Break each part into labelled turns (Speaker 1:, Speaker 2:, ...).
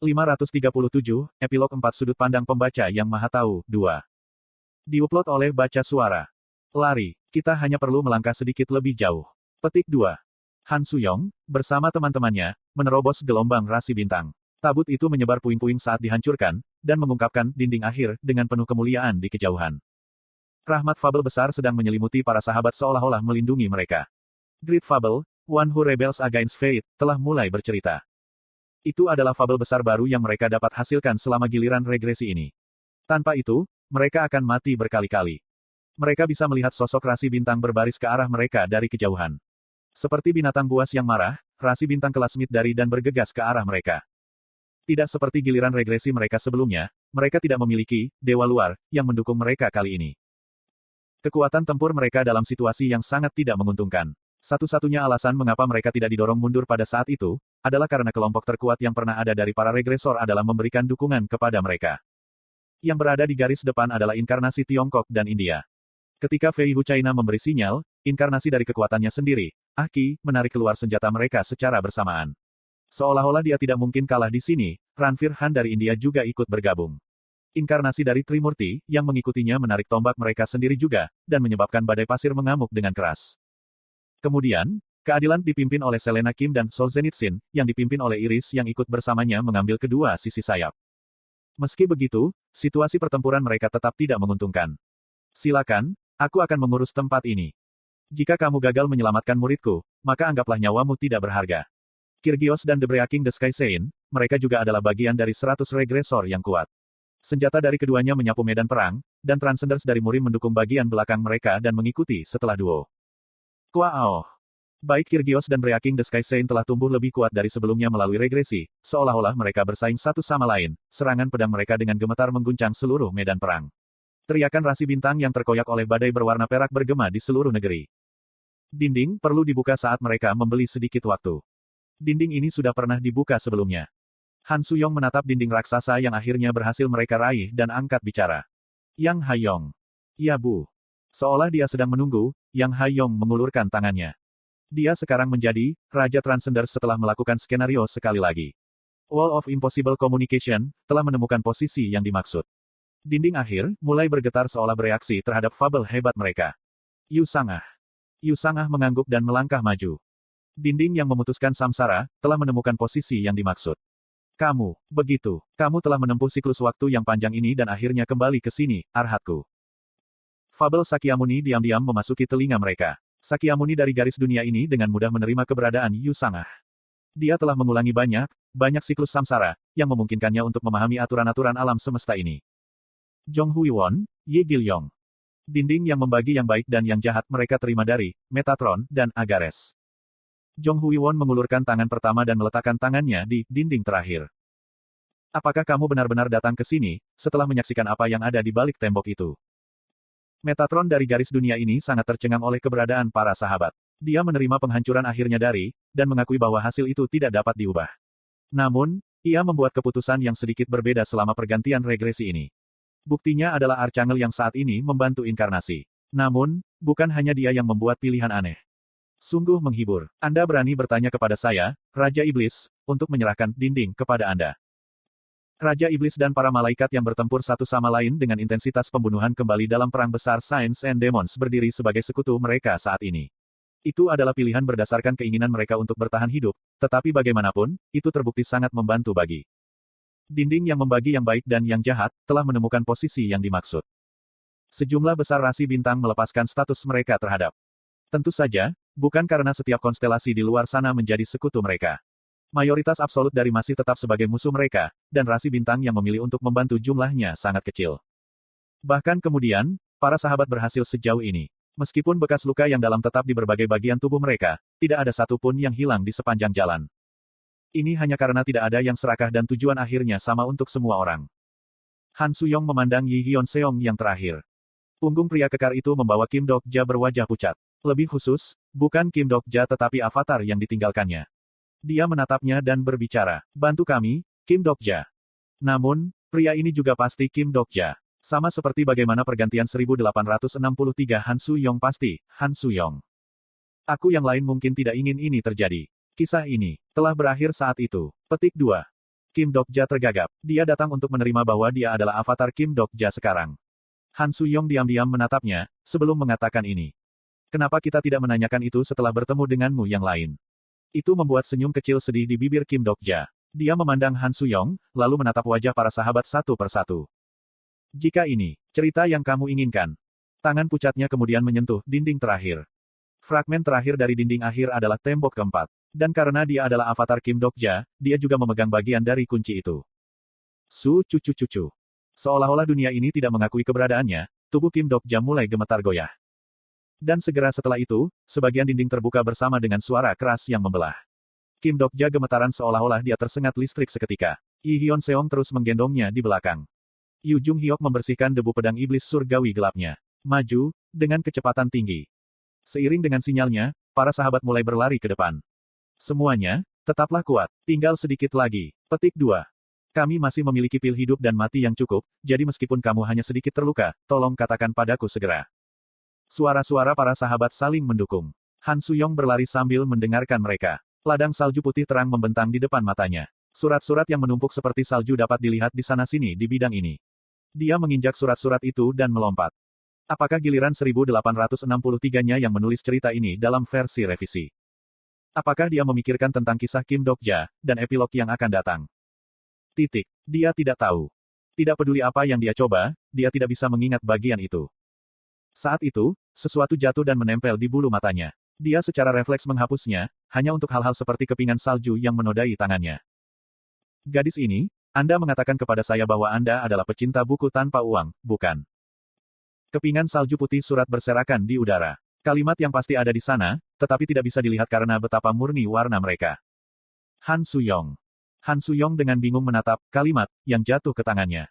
Speaker 1: 537, Epilog 4 Sudut Pandang Pembaca yang Maha Tahu, 2. Diupload oleh Baca Suara. Lari, kita hanya perlu melangkah sedikit lebih jauh. Petik 2. Han Suyong, bersama teman-temannya, menerobos gelombang rasi bintang. Tabut itu menyebar puing-puing saat dihancurkan, dan mengungkapkan dinding akhir dengan penuh kemuliaan di kejauhan. Rahmat Fabel besar sedang menyelimuti para sahabat seolah-olah melindungi mereka. Great Fabel, One Who Rebels Against Fate, telah mulai bercerita. Itu adalah fabel besar baru yang mereka dapat hasilkan selama giliran regresi ini. Tanpa itu, mereka akan mati berkali-kali. Mereka bisa melihat sosok rasi bintang berbaris ke arah mereka dari kejauhan. Seperti binatang buas yang marah, rasi bintang kelas Midari dan bergegas ke arah mereka. Tidak seperti giliran regresi mereka sebelumnya, mereka tidak memiliki dewa luar yang mendukung mereka kali ini. Kekuatan tempur mereka dalam situasi yang sangat tidak menguntungkan. Satu-satunya alasan mengapa mereka tidak didorong mundur pada saat itu, adalah karena kelompok terkuat yang pernah ada dari para regresor adalah memberikan dukungan kepada mereka. Yang berada di garis depan adalah inkarnasi Tiongkok dan India. Ketika Fei Hu China memberi sinyal, inkarnasi dari kekuatannya sendiri, Aki, menarik keluar senjata mereka secara bersamaan. Seolah-olah dia tidak mungkin kalah di sini, Ranfir Han dari India juga ikut bergabung. Inkarnasi dari Trimurti, yang mengikutinya menarik tombak mereka sendiri juga, dan menyebabkan badai pasir mengamuk dengan keras. Kemudian, keadilan dipimpin oleh Selena Kim dan Solzhenitsyn, yang dipimpin oleh Iris yang ikut bersamanya mengambil kedua sisi sayap. Meski begitu, situasi pertempuran mereka tetap tidak menguntungkan. Silakan, aku akan mengurus tempat ini. Jika kamu gagal menyelamatkan muridku, maka anggaplah nyawamu tidak berharga. Kyrgios dan The Breaking the Sky Sein, mereka juga adalah bagian dari 100 regresor yang kuat. Senjata dari keduanya menyapu medan perang, dan Transcenders dari Murim mendukung bagian belakang mereka dan mengikuti setelah duo. Kuao. Baik Kyrgios dan Breaking the Sky Sein telah tumbuh lebih kuat dari sebelumnya melalui regresi, seolah-olah mereka bersaing satu sama lain, serangan pedang mereka dengan gemetar mengguncang seluruh medan perang. Teriakan rasi bintang yang terkoyak oleh badai berwarna perak bergema di seluruh negeri. Dinding perlu dibuka saat mereka membeli sedikit waktu. Dinding ini sudah pernah dibuka sebelumnya. Han Suyong menatap dinding raksasa yang akhirnya berhasil mereka raih dan angkat bicara. Yang Haiyong. Ya Bu. Seolah dia sedang menunggu, Yang Haiyong mengulurkan tangannya. Dia sekarang menjadi Raja Transcenders setelah melakukan skenario sekali lagi. Wall of Impossible Communication telah menemukan posisi yang dimaksud. Dinding akhir mulai bergetar seolah bereaksi terhadap fabel hebat mereka. Yu Sangah. Yu Sangah mengangguk dan melangkah maju. Dinding yang memutuskan samsara telah menemukan posisi yang dimaksud. Kamu telah menempuh siklus waktu yang panjang ini dan akhirnya kembali ke sini, arhatku. Fabel Sakyamuni diam-diam memasuki telinga mereka. Sakyamuni dari garis dunia ini dengan mudah menerima keberadaan Yu Sangah. Dia telah mengulangi banyak siklus samsara, yang memungkinkannya untuk memahami aturan-aturan alam semesta ini. Jong Hui Won, Ye Gilyong. Dinding yang membagi yang baik dan yang jahat mereka terima dari Metatron dan Agares. Jong Hui Won mengulurkan tangan pertama dan meletakkan tangannya di dinding terakhir. Apakah kamu benar-benar datang ke sini, setelah menyaksikan apa yang ada di balik tembok itu? Metatron dari garis dunia ini sangat tercengang oleh keberadaan para sahabat. Dia menerima penghancuran akhirnya dan mengakui bahwa hasil itu tidak dapat diubah. Namun, ia membuat keputusan yang sedikit berbeda selama pergantian regresi ini. Buktinya adalah Archangel yang saat ini membantu inkarnasi. Namun, bukan hanya dia yang membuat pilihan aneh. Sungguh menghibur. Anda berani bertanya kepada saya, Raja Iblis, untuk menyerahkan dinding kepada Anda. Raja Iblis dan para malaikat yang bertempur satu sama lain dengan intensitas pembunuhan kembali dalam perang besar Saints and Demons berdiri sebagai sekutu mereka saat ini. Itu adalah pilihan berdasarkan keinginan mereka untuk bertahan hidup, tetapi bagaimanapun, itu terbukti sangat membantu bagi. Dinding yang membagi yang baik dan yang jahat, telah menemukan posisi yang dimaksud. Sejumlah besar rasi bintang melepaskan status mereka terhadap. Tentu saja, bukan karena setiap konstelasi di luar sana menjadi sekutu mereka. Mayoritas absolut dari masih tetap sebagai musuh mereka, dan rasi bintang yang memilih untuk membantu jumlahnya sangat kecil. Bahkan kemudian, para sahabat berhasil sejauh ini. Meskipun bekas luka yang dalam tetap di berbagai bagian tubuh mereka, tidak ada satupun yang hilang di sepanjang jalan. Ini hanya karena tidak ada yang serakah dan tujuan akhirnya sama untuk semua orang. Han Suyong memandang Yi Hyun Seong yang terakhir. Punggung pria kekar itu membawa Kim Dok-ja berwajah pucat. Lebih khusus, bukan Kim Dok-ja tetapi avatar yang ditinggalkannya. Dia menatapnya dan berbicara, bantu kami, Kim Dok-ja. Namun, pria ini juga pasti Kim Dok-ja. Sama seperti bagaimana pergantian 1863 Han Suyong pasti, Han Suyong. Aku yang lain mungkin tidak ingin ini terjadi. Kisah ini telah berakhir saat itu. Petik 2. Kim Dokja tergagap. Dia datang untuk menerima bahwa dia adalah avatar Kim Dokja sekarang. Han Suyong diam-diam menatapnya, sebelum mengatakan ini. Kenapa kita tidak menanyakan itu setelah bertemu denganmu yang lain? Itu membuat senyum kecil sedih di bibir Kim Dokja. Dia memandang Han Suyong, lalu menatap wajah para sahabat satu persatu. Jika ini, cerita yang kamu inginkan. Tangan pucatnya kemudian menyentuh dinding terakhir. Fragmen terakhir dari dinding akhir adalah tembok keempat. Dan karena dia adalah avatar Kim Dokja, dia juga memegang bagian dari kunci itu. Cucu. Seolah-olah dunia ini tidak mengakui keberadaannya, tubuh Kim Dokja mulai gemetar goyah. Dan segera setelah itu, sebagian dinding terbuka bersama dengan suara keras yang membelah. Kim Dokja gemetaran seolah-olah dia tersengat listrik seketika. Yi Hyun Seong terus menggendongnya di belakang. Yu Jung Hyok membersihkan debu pedang iblis surgawi gelapnya. Maju, dengan kecepatan tinggi. Seiring dengan sinyalnya, para sahabat mulai berlari ke depan. Semuanya, tetaplah kuat. Tinggal sedikit lagi. Petik 2. Kami masih memiliki pil hidup dan mati yang cukup, jadi meskipun kamu hanya sedikit terluka, tolong katakan padaku segera. Suara-suara para sahabat saling mendukung. Han Suyong berlari sambil mendengarkan mereka. Ladang salju putih terang membentang di depan matanya. Surat-surat yang menumpuk seperti salju dapat dilihat di sana-sini di bidang ini. Dia menginjak surat-surat itu dan melompat. Apakah giliran 1863-nya yang menulis cerita ini dalam versi revisi? Apakah dia memikirkan tentang kisah Kim Dokja, dan epilog yang akan datang? Dia tidak tahu. Tidak peduli apa yang dia coba, dia tidak bisa mengingat bagian itu. Saat itu, sesuatu jatuh dan menempel di bulu matanya. Dia secara refleks menghapusnya, hanya untuk hal-hal seperti kepingan salju yang menodai tangannya. Gadis ini, Anda mengatakan kepada saya bahwa Anda adalah pecinta buku tanpa uang, bukan? Kepingan salju putih surat berserakan di udara. Kalimat yang pasti ada di sana, tetapi tidak bisa dilihat karena betapa murni warna mereka. Han Suyong dengan bingung menatap kalimat yang jatuh ke tangannya.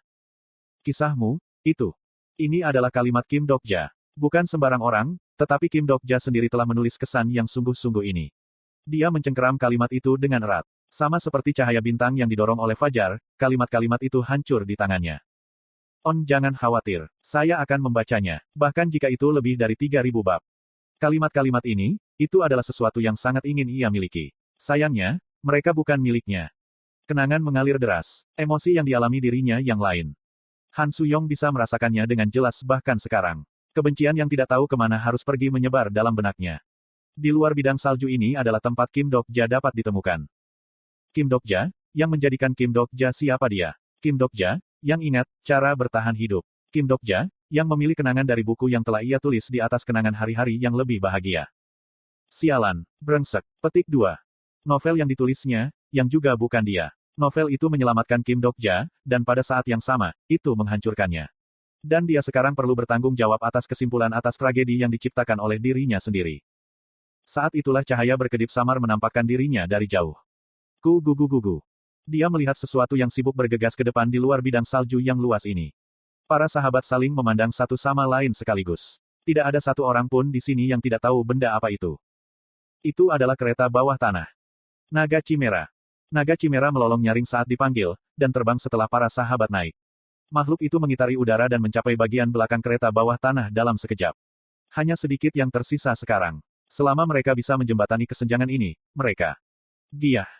Speaker 1: Kisahmu, itu. Ini adalah kalimat Kim Dokja. Bukan sembarang orang, tetapi Kim Dokja sendiri telah menulis kesan yang sungguh-sungguh ini. Dia mencengkeram kalimat itu dengan erat. Sama seperti cahaya bintang yang didorong oleh fajar, kalimat-kalimat itu hancur di tangannya. Jangan khawatir, saya akan membacanya, bahkan jika itu lebih dari 3.000 bab. Kalimat-kalimat ini, itu adalah sesuatu yang sangat ingin ia miliki. Sayangnya, mereka bukan miliknya. Kenangan mengalir deras, emosi yang dialami dirinya yang lain. Han Suyong bisa merasakannya dengan jelas bahkan sekarang. Kebencian yang tidak tahu kemana harus pergi menyebar dalam benaknya. Di luar bidang salju ini adalah tempat Kim Dokja dapat ditemukan. Kim Dokja, yang menjadikan Kim Dokja siapa dia? Kim Dokja, yang ingat cara bertahan hidup. Kim Dokja, yang memilih kenangan dari buku yang telah ia tulis di atas kenangan hari-hari yang lebih bahagia. Sialan, brengsek. Petik 2. Novel yang ditulisnya, yang juga bukan dia. Novel itu menyelamatkan Kim Dokja, dan pada saat yang sama, itu menghancurkannya. Dan dia sekarang perlu bertanggung jawab atas kesimpulan atas tragedi yang diciptakan oleh dirinya sendiri. Saat itulah cahaya berkedip samar menampakkan dirinya dari jauh. Gugu. Dia melihat sesuatu yang sibuk bergegas ke depan di luar bidang salju yang luas ini. Para sahabat saling memandang satu sama lain sekaligus. Tidak ada satu orang pun di sini yang tidak tahu benda apa itu. Itu adalah kereta bawah tanah. Naga Chimera. Naga Chimera melolong nyaring saat dipanggil, dan terbang setelah para sahabat naik. Makhluk itu mengitari udara dan mencapai bagian belakang kereta bawah tanah dalam sekejap. Hanya sedikit yang tersisa sekarang. Selama mereka bisa menjembatani kesenjangan ini, mereka. Giah.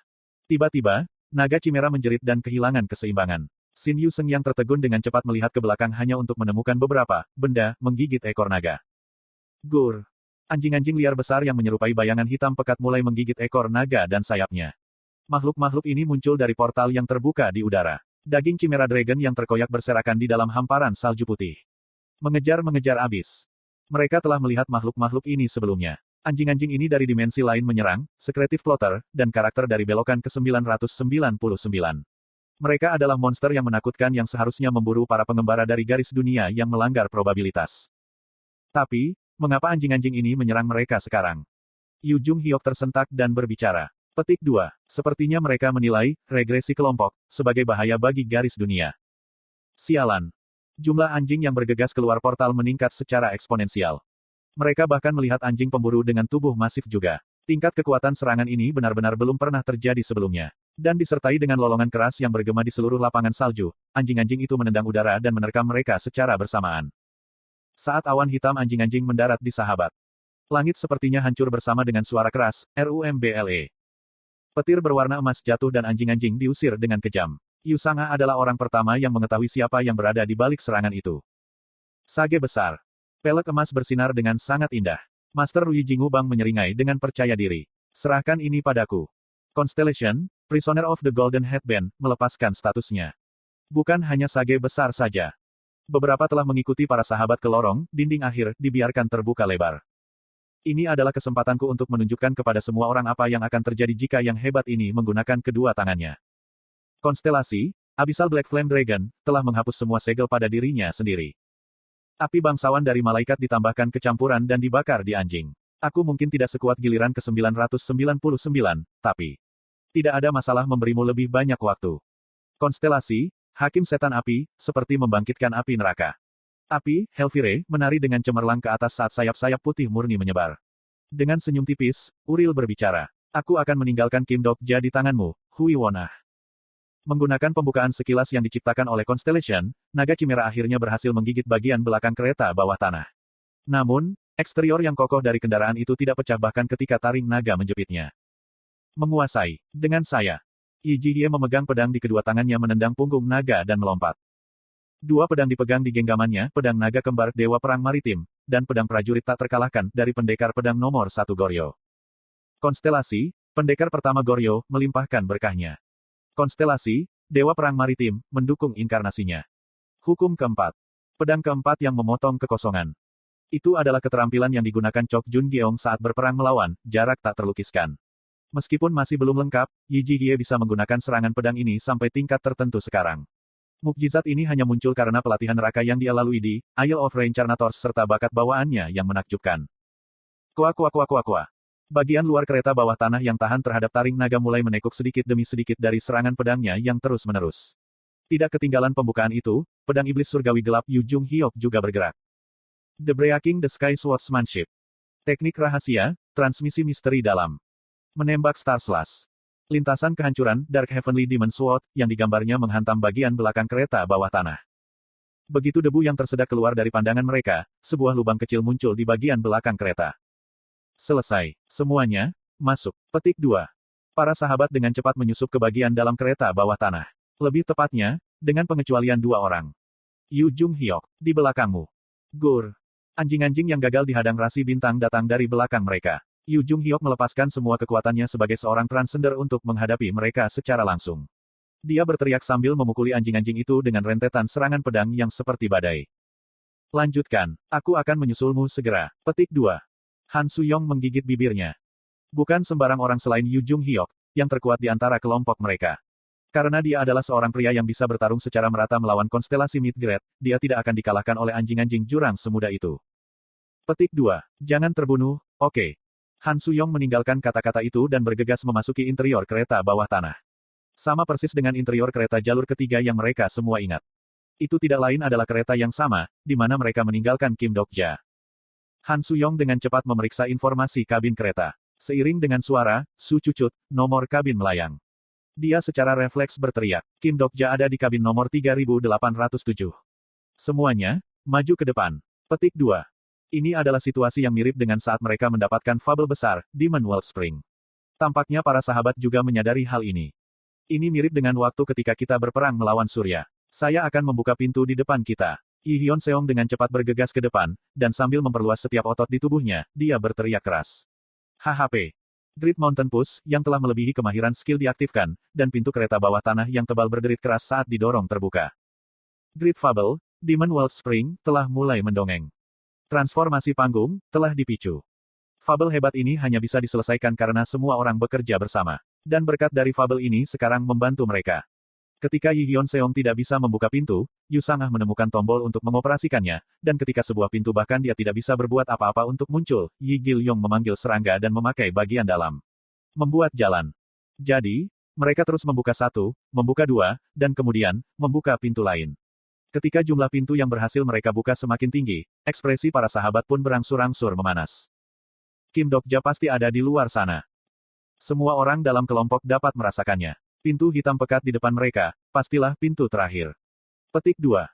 Speaker 1: Tiba-tiba, Naga Chimera menjerit dan kehilangan keseimbangan. Xin Yuseng yang tertegun dengan cepat melihat ke belakang hanya untuk menemukan beberapa benda menggigit ekor naga. Gur. Anjing-anjing liar besar yang menyerupai bayangan hitam pekat mulai menggigit ekor naga dan sayapnya. Makhluk-makhluk ini muncul dari portal yang terbuka di udara. Daging Chimera Dragon yang terkoyak berserakan di dalam hamparan salju putih. Mengejar abis. Mereka telah melihat makhluk-makhluk ini sebelumnya. Anjing-anjing ini dari dimensi lain menyerang, sekretif plotter, dan karakter dari belokan ke-999. Mereka adalah monster yang menakutkan yang seharusnya memburu para pengembara dari garis dunia yang melanggar probabilitas. Tapi, mengapa anjing-anjing ini menyerang mereka sekarang? Yu Jung Hyok tersentak dan berbicara. Petik 2. Sepertinya mereka menilai regresi kelompok sebagai bahaya bagi garis dunia. Sialan. Jumlah anjing yang bergegas keluar portal meningkat secara eksponensial. Mereka bahkan melihat anjing pemburu dengan tubuh masif juga. Tingkat kekuatan serangan ini benar-benar belum pernah terjadi sebelumnya. Dan disertai dengan lolongan keras yang bergema di seluruh lapangan salju, anjing-anjing itu menendang udara dan menerkam mereka secara bersamaan. Saat awan hitam anjing-anjing mendarat di sahabat. Langit sepertinya hancur bersama dengan suara keras, RUMBLE. Petir berwarna emas jatuh dan anjing-anjing diusir dengan kejam. Yu Sangha adalah orang pertama yang mengetahui siapa yang berada di balik serangan itu. Sage besar. Pelek emas bersinar dengan sangat indah. Master Rui Jingubang menyeringai dengan percaya diri. Serahkan ini padaku. Constellation, Prisoner of the Golden Headband, melepaskan statusnya. Bukan hanya sage besar saja. Beberapa telah mengikuti para sahabat ke lorong, dinding akhir, dibiarkan terbuka lebar. Ini adalah kesempatanku untuk menunjukkan kepada semua orang apa yang akan terjadi jika yang hebat ini menggunakan kedua tangannya. Konstelasi, Abyssal Black Flame Dragon, telah menghapus semua segel pada dirinya sendiri. Api bangsawan dari malaikat ditambahkan kecampuran dan dibakar di anjing. Aku mungkin tidak sekuat giliran ke-999, tapi tidak ada masalah memberimu lebih banyak waktu. Konstelasi, Hakim Setan Api, seperti membangkitkan api neraka. Api, Helvire, menari dengan cemerlang ke atas saat sayap-sayap putih murni menyebar. Dengan senyum tipis, Uril berbicara. Aku akan meninggalkan Kim Dokja di tanganmu, Hui Wonah. Menggunakan pembukaan sekilas yang diciptakan oleh Constellation, naga Chimera akhirnya berhasil menggigit bagian belakang kereta bawah tanah. Namun, eksterior yang kokoh dari kendaraan itu tidak pecah bahkan ketika taring naga menjepitnya. Menguasai. Dengan saya. Yi Jihye memegang pedang di kedua tangannya menendang punggung naga dan melompat. Dua pedang dipegang di genggamannya, pedang naga kembar Dewa Perang Maritim, dan pedang prajurit tak terkalahkan dari pendekar pedang nomor 1 Goryo. Konstelasi, pendekar pertama Goryo, melimpahkan berkahnya. Konstelasi, Dewa Perang Maritim, mendukung inkarnasinya. Hukum keempat. Pedang keempat yang memotong kekosongan. Itu adalah keterampilan yang digunakan Chok Jun Gyeong saat berperang melawan, jarak tak terlukiskan. Meskipun masih belum lengkap, Yi Jihye bisa menggunakan serangan pedang ini sampai tingkat tertentu sekarang. Mukjizat ini hanya muncul karena pelatihan neraka yang dia lalui di Isle of Reincarnators serta bakat bawaannya yang menakjubkan. Kuak. Bagian luar kereta bawah tanah yang tahan terhadap taring naga mulai menekuk sedikit demi sedikit dari serangan pedangnya yang terus-menerus. Tidak ketinggalan pembukaan itu, pedang iblis surgawi gelap Yu Jung Hyok juga bergerak. The Breaking the Sky Swordsmanship. Teknik rahasia, transmisi misteri dalam. Menembak Star Slash. Lintasan kehancuran, Dark Heavenly Demon Sword, yang digambarnya menghantam bagian belakang kereta bawah tanah. Begitu debu yang tersedak keluar dari pandangan mereka, sebuah lubang kecil muncul di bagian belakang kereta. Selesai. Semuanya, masuk. Petik 2. Para sahabat dengan cepat menyusup ke bagian dalam kereta bawah tanah. Lebih tepatnya, dengan pengecualian 2 orang. Yu Jung Hyok, di belakangmu. Gur. Anjing-anjing yang gagal dihadang rasi bintang datang dari belakang mereka. Yu Jung Hyok melepaskan semua kekuatannya sebagai seorang transcender untuk menghadapi mereka secara langsung. Dia berteriak sambil memukuli anjing-anjing itu dengan rentetan serangan pedang yang seperti badai. Lanjutkan, aku akan menyusulmu segera. Petik 2. Han Suyong menggigit bibirnya. Bukan sembarang orang selain Yu Jung Hyok, yang terkuat di antara kelompok mereka. Karena dia adalah seorang pria yang bisa bertarung secara merata melawan konstelasi Midgard, dia tidak akan dikalahkan oleh anjing-anjing jurang semudah itu. Petik 2. Jangan terbunuh, oke. Han Suyong meninggalkan kata-kata itu dan bergegas memasuki interior kereta bawah tanah. Sama persis dengan interior kereta jalur ketiga yang mereka semua ingat. Itu tidak lain adalah kereta yang sama, di mana mereka meninggalkan Kim Dokja. Han Suyong dengan cepat memeriksa informasi kabin kereta. Seiring dengan suara, Su Cucut, nomor kabin melayang. Dia secara refleks berteriak, Kim Dokja ada di kabin nomor 3807. Semuanya, maju ke depan. Petik 2. Ini adalah situasi yang mirip dengan saat mereka mendapatkan fabel besar, Demon Wellspring. Tampaknya para sahabat juga menyadari hal ini. Ini mirip dengan waktu ketika kita berperang melawan Surya. Saya akan membuka pintu di depan kita. Yi Hyun Seong dengan cepat bergegas ke depan, dan sambil memperluas setiap otot di tubuhnya, dia berteriak keras. HHP. Great Mountain Push, yang telah melebihi kemahiran skill diaktifkan, dan pintu kereta bawah tanah yang tebal berderit keras saat didorong terbuka. Great Fable, Demon Wellspring, telah mulai mendongeng. Transformasi panggung, telah dipicu. Fabel hebat ini hanya bisa diselesaikan karena semua orang bekerja bersama. Dan berkat dari fabel ini sekarang membantu mereka. Ketika Yi Hyun Seong tidak bisa membuka pintu, Yu Sangah menemukan tombol untuk mengoperasikannya, dan ketika sebuah pintu bahkan dia tidak bisa berbuat apa-apa untuk muncul, Yi Gil Yong memanggil serangga dan memakai bagian dalam. Membuat jalan. Jadi, mereka terus membuka satu, membuka dua, dan kemudian, membuka pintu lain. Ketika jumlah pintu yang berhasil mereka buka semakin tinggi, ekspresi para sahabat pun berangsur-angsur memanas. Kim Dokja pasti ada di luar sana. Semua orang dalam kelompok dapat merasakannya. Pintu hitam pekat di depan mereka, pastilah pintu terakhir. Petik 2.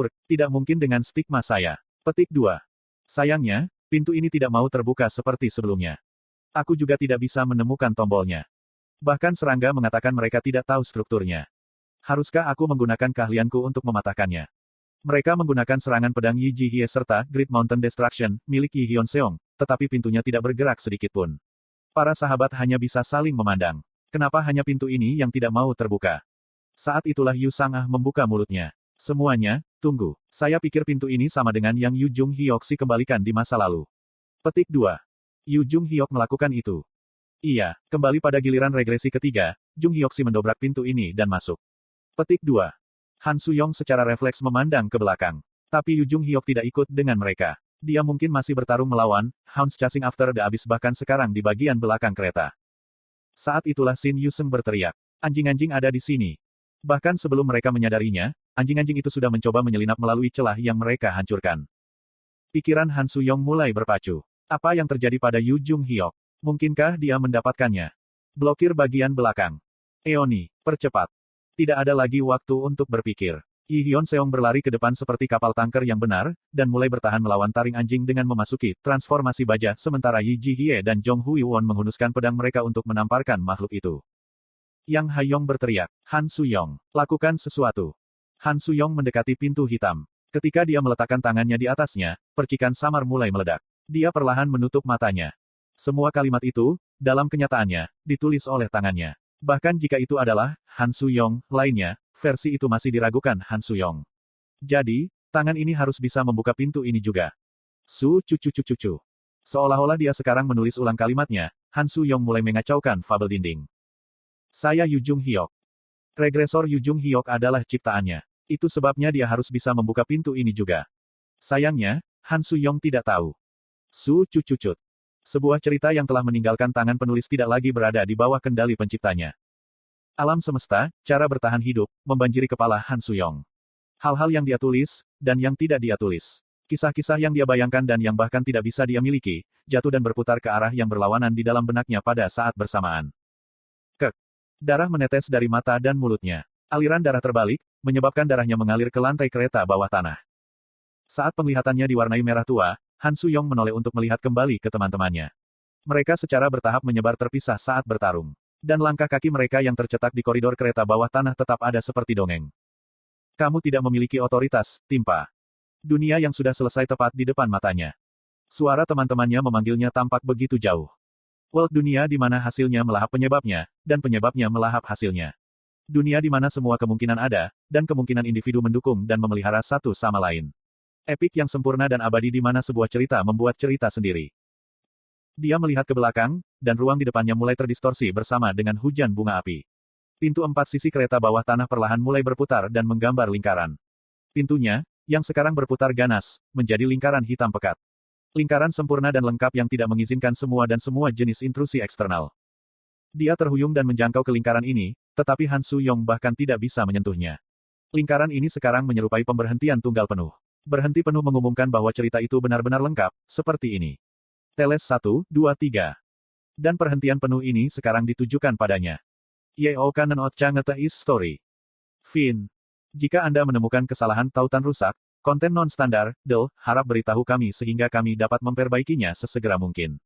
Speaker 1: Tidak mungkin dengan stigma saya. Petik 2. Sayangnya, pintu ini tidak mau terbuka seperti sebelumnya. Aku juga tidak bisa menemukan tombolnya. Bahkan serangga mengatakan mereka tidak tahu strukturnya. Haruskah aku menggunakan keahlianku untuk mematahkannya? Mereka menggunakan serangan pedang Yi Jihye serta Great Mountain Destruction, milik Yi Hyunseong, tetapi pintunya tidak bergerak sedikitpun. Para sahabat hanya bisa saling memandang. Kenapa hanya pintu ini yang tidak mau terbuka? Saat itulah Yu Sang-ah membuka mulutnya. Semuanya, tunggu. Saya pikir pintu ini sama dengan yang Yu Jung Hyok si kembalikan di masa lalu. Petik 2. Yu Jung Hyok melakukan itu. Iya, kembali pada giliran regresi ketiga, Jung Hyok si mendobrak pintu ini dan masuk. Petik 2. Han Suyong secara refleks memandang ke belakang. Tapi Yu Jung Hyok tidak ikut dengan mereka. Dia mungkin masih bertarung melawan Hounds Chasing After the Abyss bahkan sekarang di bagian belakang kereta. Saat itulah Shin Yuseng berteriak. Anjing-anjing ada di sini. Bahkan sebelum mereka menyadarinya, anjing-anjing itu sudah mencoba menyelinap melalui celah yang mereka hancurkan. Pikiran Han Suyong mulai berpacu. Apa yang terjadi pada Yu Jung Hyok? Mungkinkah dia mendapatkannya? Blokir bagian belakang. Eoni, percepat. Tidak ada lagi waktu untuk berpikir. Yi Hyunseong berlari ke depan seperti kapal tanker yang benar, dan mulai bertahan melawan taring anjing dengan memasuki transformasi baja, sementara Yi Jihye dan Jong Hui Won menghunuskan pedang mereka untuk menamparkan makhluk itu. Yang Haiyong berteriak, Han Suyong, lakukan sesuatu. Han Suyong mendekati pintu hitam. Ketika dia meletakkan tangannya di atasnya, percikan samar mulai meledak. Dia perlahan menutup matanya. Semua kalimat itu, dalam kenyataannya, ditulis oleh tangannya. Bahkan jika itu adalah Han Suyong lainnya, versi itu masih diragukan Han Suyong. Jadi, tangan ini harus bisa membuka pintu ini juga. Cucu. Seolah-olah dia sekarang menulis ulang kalimatnya, Han Suyong mulai mengacaukan fabel dinding. Saya Yu Jung Hyok. Regresor Yu Jung Hyok adalah ciptaannya. Itu sebabnya dia harus bisa membuka pintu ini juga. Sayangnya, Han Suyong tidak tahu. Cucu. Sebuah cerita yang telah meninggalkan tangan penulis tidak lagi berada di bawah kendali penciptanya. Alam semesta, cara bertahan hidup, membanjiri kepala Han Suyong. Hal-hal yang dia tulis, dan yang tidak dia tulis. Kisah-kisah yang dia bayangkan dan yang bahkan tidak bisa dia miliki, jatuh dan berputar ke arah yang berlawanan di dalam benaknya pada saat bersamaan. Kek. Darah menetes dari mata dan mulutnya. Aliran darah terbalik, menyebabkan darahnya mengalir ke lantai kereta bawah tanah. Saat penglihatannya diwarnai merah tua, Han Suyong menoleh untuk melihat kembali ke teman-temannya. Mereka secara bertahap menyebar terpisah saat bertarung. Dan langkah kaki mereka yang tercetak di koridor kereta bawah tanah tetap ada seperti dongeng. Kamu tidak memiliki otoritas, Timpa. Dunia yang sudah selesai tepat di depan matanya. Suara teman-temannya memanggilnya tampak begitu jauh. World dunia di mana hasilnya melahap penyebabnya, dan penyebabnya melahap hasilnya. Dunia di mana semua kemungkinan ada, dan kemungkinan individu mendukung dan memelihara satu sama lain. Epik yang sempurna dan abadi di mana sebuah cerita membuat cerita sendiri. Dia melihat ke belakang, dan ruang di depannya mulai terdistorsi bersama dengan hujan bunga api. Pintu 4 sisi kereta bawah tanah perlahan mulai berputar dan menggambar lingkaran. Pintunya, yang sekarang berputar ganas, menjadi lingkaran hitam pekat. Lingkaran sempurna dan lengkap yang tidak mengizinkan semua dan semua jenis intrusi eksternal. Dia terhuyung dan menjangkau ke lingkaran ini, tetapi Han Suyong bahkan tidak bisa menyentuhnya. Lingkaran ini sekarang menyerupai pemberhentian tunggal penuh. Berhenti penuh mengumumkan bahwa cerita itu benar-benar lengkap, seperti ini. Teles 1, 2, 3. Dan perhentian penuh ini sekarang ditujukan padanya. Yeo kanen ot changete is story. Fin. Jika Anda menemukan kesalahan tautan rusak, konten non-standar, harap beritahu kami sehingga kami dapat memperbaikinya sesegera mungkin.